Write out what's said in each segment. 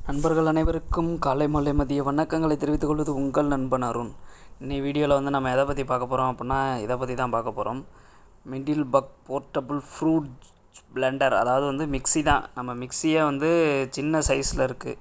நண்பர்கள் அனைவருக்கும் காலை மாலை மதிய வணக்கங்களை தெரிவித்துக் கொள்வது உங்கள் நண்பன் அருண். இன்னைக்கு வீடியோவில் வந்து நம்ம எதை பற்றி பார்க்க போகிறோம் அப்படின்னா இதை பற்றி தான் பார்க்க போகிறோம். Middle buck portable fruit Blender, அதாவது வந்து மிக்ஸி தான். நம்ம மிக்ஸியே வந்து சின்ன சைஸில் இருக்குது.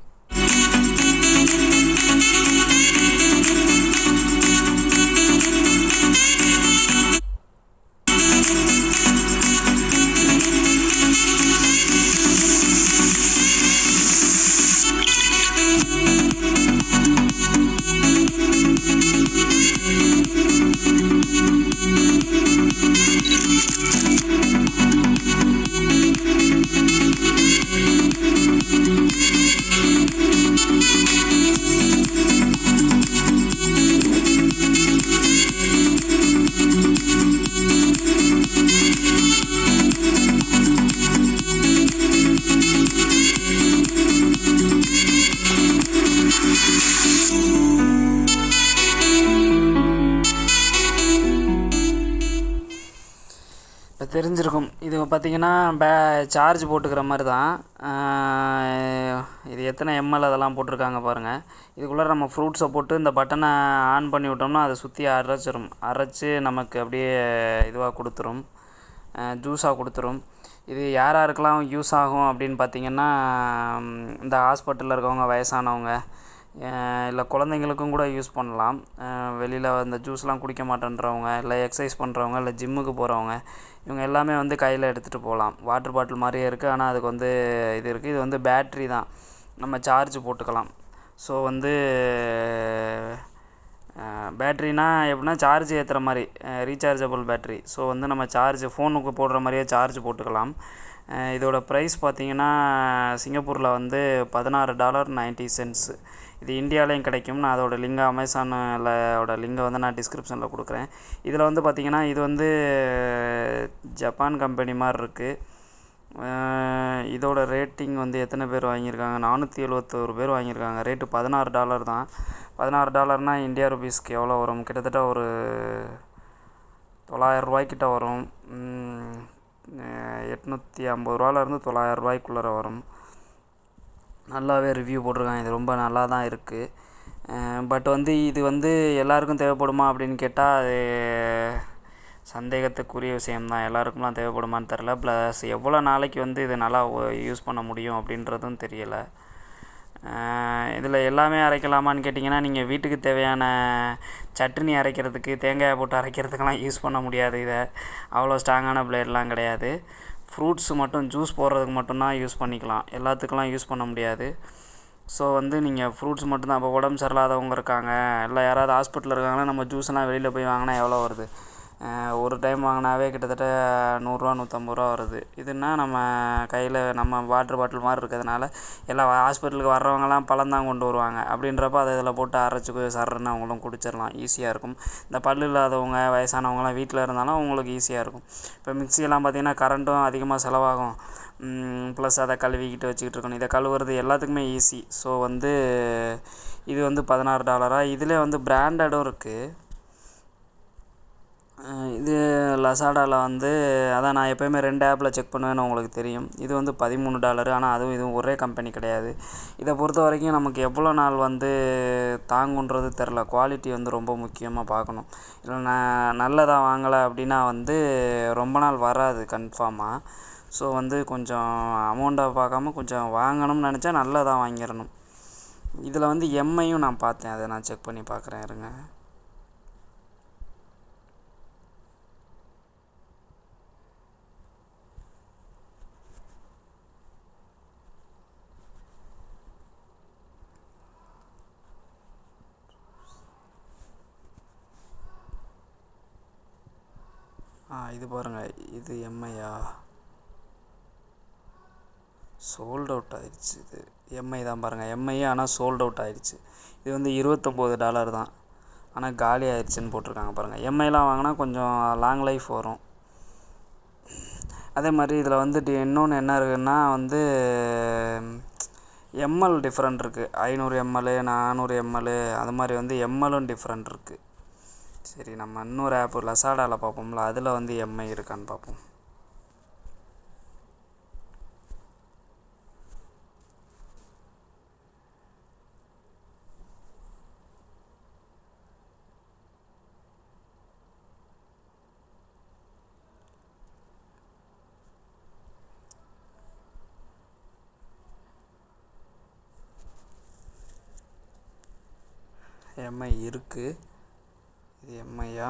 இப்போ தெரிஞ்சிருக்கும், இது பார்த்திங்கன்னா சார்ஜ் போட்டுக்கிற மாதிரி தான். இது எத்தனை எம்எல் அதெல்லாம் போட்டிருக்காங்க பாருங்கள். இதுக்குள்ளே நம்ம ஃப்ரூட்ஸை போட்டு இந்த பட்டனை ஆன் பண்ணி விட்டோம்னா அதை சுற்றி அரைச்சி நமக்கு அப்படியே இதுவாக கொடுத்துரும், ஜூஸாக கொடுத்துரும். இது யாருக்கெல்லாம் யூஸ் ஆகும் அப்படின்னு பார்த்திங்கன்னா, இந்த ஹாஸ்பிட்டலில் இருக்கவங்க, வயசானவங்க, இல்லை குழந்தைங்களுக்கும் கூட யூஸ் பண்ணலாம். வெளியில் இந்த ஜூஸ்லாம் குடிக்க மாட்டேன்றவங்க, இல்லை எக்ஸசைஸ் பண்ணுறவங்க, இல்லை ஜிம்முக்கு போகிறவங்க, இவங்க எல்லாமே வந்து கையில் எடுத்துகிட்டு போகலாம். வாட்டர் பாட்டில் மாதிரியே இருக்குது, ஆனால் அதுக்கு வந்து இது இருக்குது. இது வந்து பேட்ரி தான், நம்ம சார்ஜ் போட்டுக்கலாம். ஸோ வந்து பேட்ரினா எப்படின்னா சார்ஜ் ஏற்றுற மாதிரி, ரீசார்ஜபிள் பேட்ரி. ஸோ வந்து நம்ம ஃபோனுக்கு போடுற மாதிரியே சார்ஜ் போட்டுக்கலாம். இதோட ப்ரைஸ் பார்த்திங்கன்னா சிங்கப்பூரில் வந்து $16.90. இது இந்தியாவிலையும் கிடைக்கும். நான் அதோட லிங்கை அமேசானோட லிங்கை வந்து நான் டிஸ்கிரிப்ஷனில் கொடுக்குறேன். இதில் வந்து பார்த்திங்கன்னா இது வந்து ஜப்பான் கம்பெனி மாதிரி இருக்குது. இதோட ரேட்டிங் வந்து எத்தனை பேர் வாங்கியிருக்காங்க, 471 பேர் வாங்கியிருக்காங்க. ரேட்டு $16 தான். $16 இந்தியா ருபீஸ்க்கு எவ்வளோ வரும்? கிட்டத்தட்ட ஒரு $900 வரும். 850 $900 வரும். நல்லாவே ரிவ்யூ போட்டிருக்காங்க. இது ரொம்ப நல்லா தான் இருக்குது. பட் வந்து இது வந்து எல்லாருக்கும் தேவைப்படுமா அப்படின்னு கேட்டால் அது சந்தேகத்துக்குரிய விஷயம்தான். எல்லாருக்கும்லாம் தேவைப்படுமான்னு தெரில. ப்ளஸ் எவ்வளோ நாளைக்கு வந்து இது நல்லா யூஸ் பண்ண முடியும் அப்படின்றதும் தெரியலை. இதில் எல்லாமே அரைக்கலாமான்னு கேட்டிங்கன்னா, நீங்கள் வீட்டுக்கு தேவையான சட்னி அரைக்கிறதுக்கு, தேங்காயை போட்டு அரைக்கிறதுக்கெலாம் யூஸ் பண்ண முடியாது. இதை அவ்வளோ ஸ்ட்ராங்கான பிளேட்லாம் கிடையாது. ஃப்ரூட்ஸு மட்டும் ஜூஸ் போடுறதுக்கு மட்டும்தான் யூஸ் பண்ணிக்கலாம், எல்லாத்துக்கெலாம் யூஸ் பண்ண முடியாது. ஸோ வந்து நீங்கள் ஃப்ரூட்ஸ் மட்டும்தான். இப்போ உடம்பு சரியில்லாதவங்க இருக்காங்க, இல்லை யாராவது ஹாஸ்பிட்டலில் இருக்காங்கன்னா, நம்ம ஜூஸ்லாம் வெளியில் போய் வாங்கினா எவ்வளோ வருது? ஒரு டைம் வாங்கினாவே கிட்டத்தட்ட $100 $150 வருது. இதுனா நம்ம கையில் நம்ம வாட்டர் பாட்டில் மாதிரி இருக்கிறதுனால எல்லா ஹாஸ்பிட்டலுக்கு வர்றவங்கலாம் பழம்தான் கொண்டு வருவாங்க. அப்படின்றப்ப அதை இதில் போட்டு அரைச்சி சர்றன்னு அவங்களும் குடிச்சிடலாம், ஈஸியாக இருக்கும். இந்த பல் இல்லாதவங்க, வயசானவங்களாம் வீட்டில் இருந்தாலும் அவங்களுக்கு ஈஸியாக இருக்கும். இப்போ மிக்சியெல்லாம் பார்த்திங்கன்னா கரண்ட்டும் அதிகமாக செலவாகும். ப்ளஸ் அதை கழுவிக்கிட்டு வச்சுக்கிட்டு இருக்கணும். இதை கழுவுறது எல்லாத்துக்குமே ஈஸி. ஸோ வந்து இது வந்து $16. இதிலே வந்து பிராண்டடும் இருக்குது. இது லசாடாவில் வந்து அதான் நான் எப்போயுமே 2 ஆப்பில் செக் பண்ணுவேன்னு உங்களுக்கு தெரியும். இது வந்து $13. ஆனால் அதுவும் இதுவும் ஒரே கம்பெனி கிடையாது. இதை பொறுத்த வரைக்கும் நமக்கு எவ்வளோ நாள் வந்து தாங்குன்றது தெரில. குவாலிட்டி வந்து ரொம்ப முக்கியமாக பார்க்கணும். இல்லை நான் நல்லதாக வாங்கலை அப்படின்னா வந்து ரொம்ப நாள் வராது கன்ஃபார்மாக. ஸோ வந்து கொஞ்சம் அமௌண்ட்டை பார்க்காம கொஞ்சம் வாங்கணும்னு நினச்சா நல்லதாக வாங்கிடணும். இதில் வந்து எம்ஐயும் நான் பார்த்தேன், அதை நான் செக் பண்ணி பார்க்குறேன், இருங்க. இது பாருங்கள், இது எம்ஐயா? சோல்ட் அவுட் ஆயிடுச்சு. இது எம்ஐ தான் பாருங்கள், எம்ஐ. ஆனால் சோல்ட் அவுட் ஆயிடுச்சு. இது வந்து $29 தான், ஆனால் காலி ஆயிடுச்சுன்னு போட்டிருக்காங்க பாருங்கள். எம்ஐலாம் வாங்கினா கொஞ்சம் லாங் லைஃப் வரும். அதே மாதிரி இதில் வந்துட்டு இன்னொன்று என்ன இருக்குதுன்னா வந்து எம்எல் டிஃப்ரெண்ட் இருக்குது. 500 ml 400 ml அது மாதிரி வந்து எம்எல்லும் டிஃப்ரெண்ட் இருக்குது. சரி, நம்ம இன்னொரு ஆப்பு லசாடாவில் பார்ப்போம்ல, அதில் வந்து எம்ஐ இருக்கான்னு பார்ப்போம். எம்ஐ இருக்குது. இது எம்ஐயா?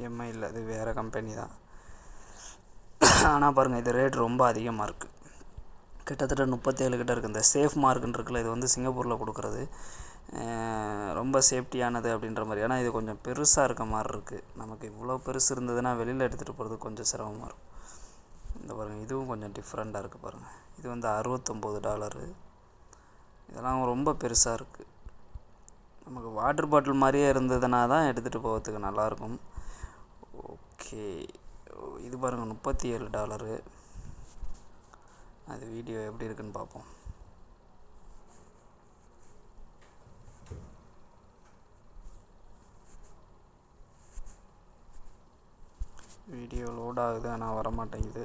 எம்ஐ இல்லை, இது வேறு கம்பெனி தான். ஆனால் பாருங்கள், இது ரேட் ரொம்ப அதிகமாக இருக்குது. கிட்டத்தட்ட 37 கிட்ட இருக்குது. இந்த சேஃப் மார்க்குன்னு இருக்குல்ல, இது வந்து சிங்கப்பூரில் கொடுக்குறது. ரொம்ப சேஃப்டியானது அப்படின்ற மாதிரி. ஆனால் இது கொஞ்சம் பெருசாக இருக்க மாதிரி இருக்குது. நமக்கு இவ்வளோ பெருசு இருந்ததுன்னா வெளியில் எடுத்துகிட்டு போகிறது கொஞ்சம் சிரமமாக இருக்கும். இந்த பாருங்கள், இதுவும் கொஞ்சம் டிஃப்ரெண்ட்டாக இருக்குது பாருங்கள். இது வந்து $69. இதெல்லாம் ரொம்ப பெருசாக இருக்குது. நமக்கு வாட்டர் பாட்டில் மாதிரியே இருந்ததுன்னா தான் எடுத்துகிட்டு போகிறதுக்கு நல்லாயிருக்கும். ஓகே, இது பாருங்கள் $37. அது வீடியோ எப்படி இருக்குன்னு பார்ப்போம். வீடியோ லோட் ஆகுது ஆனால் வரமாட்டேங்குது.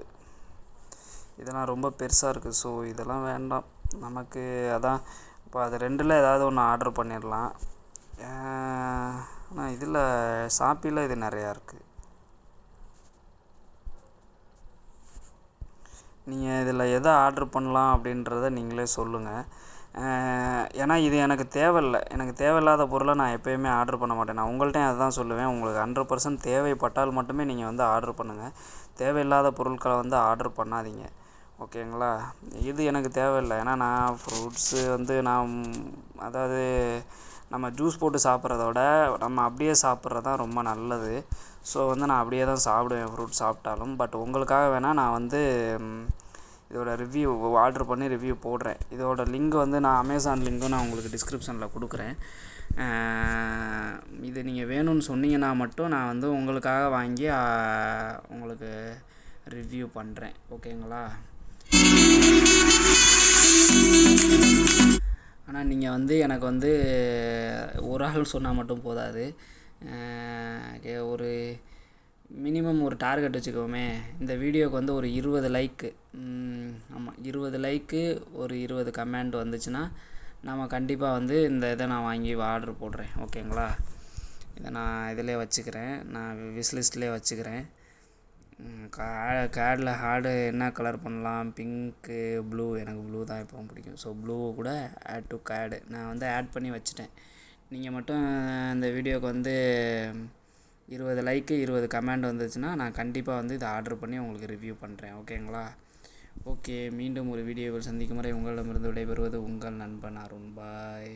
இதெல்லாம் ரொம்ப பெருசாக இருக்குது. ஸோ இதெல்லாம் வேண்டாம் நமக்கு. அதான் இப்போ அது ரெண்டில் ஏதாவது ஒன்று ஆர்டர் பண்ணிடலாம். ஆனால் இதில் ஷாப்பியில் இது நிறையா இருக்குது. நீங்கள் இதில் எதை ஆர்டர் பண்ணலாம் அப்படின்றத நீங்களே சொல்லுங்கள். ஏன்னா இது எனக்கு தேவையில்லை. எனக்கு தேவையில்லாத பொருளை நான் எப்போயுமே ஆர்டர் பண்ண மாட்டேன். நான் உங்கள்கிட்டையும் அதை தான் சொல்லுவேன். உங்களுக்கு 100% தேவைப்பட்டால் மட்டுமே நீங்கள் வந்து ஆர்டர் பண்ணுங்கள். தேவையில்லாத பொருட்களை வந்து ஆர்டர் பண்ணாதீங்க, ஓகேங்களா? இது எனக்கு தேவையில்லை. ஏன்னா நான் ஃப்ரூட்ஸு வந்து அதாவது நம்ம ஜூஸ் போட்டு சாப்பிட்றத விட நம்ம அப்படியே சாப்பிட்றது தான் ரொம்ப நல்லது. ஸோ வந்து நான் அப்படியே தான் சாப்பிடுவேன் ஃப்ரூட் சாப்பிட்டாலும். பட் உங்களுக்காக வேணால் நான் வந்து இதோட ரிவ்யூ ஆர்டர் பண்ணி ரிவ்யூ போடுறேன். இதோட லிங்க் வந்து நான் அமேசான் லிங்க்கும் நான் உங்களுக்கு டிஸ்கிரிப்ஷனில் கொடுக்குறேன். இது நீங்கள் வேணும்னு சொன்னீங்கன்னா மட்டும் நான் வந்து உங்களுக்காக வாங்கி உங்களுக்கு ரிவ்யூ பண்ணுறேன், ஓகேங்களா? ஆனால் நீங்கள் வந்து எனக்கு வந்து ஒரு ஆள் சொன்னால் மட்டும் போதாது. ஒரு மினிமம் ஒரு டார்கெட் வச்சுக்கோமே. இந்த வீடியோவுக்கு வந்து ஒரு 20 லைக்கு, ஆமாம் 20 லைக்கு, ஒரு 20 கமெண்ட் வந்துச்சுன்னா நம்ம கண்டிப்பாக வந்து இந்த இதை நான் வாங்கி ஆர்டர் போடுறேன், ஓகேங்களா? இதை நான் இதிலே வச்சுக்கிறேன், நான் விஷ்லிஸ்ட்லேயே வச்சுக்கிறேன். கேடில் ஹேடு என்ன கலர் பண்ணலாம்? Pink, blue. எனக்கு ப்ளூ தான் எப்பவும் பிடிக்கும். ஸோ ப்ளூவை கூட ஆட் டு கேடு நான் வந்து ஆட் பண்ணி வச்சுட்டேன். நீங்கள் மட்டும் இந்த வீடியோவுக்கு வந்து 20 லைக்கு 20 கமெண்ட் வந்துச்சுன்னா நான் கண்டிப்பாக வந்து இதை ஆர்டர் பண்ணி உங்களுக்கு ரிவ்யூ பண்ணுறேன், ஓகேங்களா? ஓகே, மீண்டும் ஒரு வீடியோவில் சந்திக்கும் வரை உங்களிடமிருந்து விடைபெறுவது உங்கள் நண்பன் அருண். பாய்.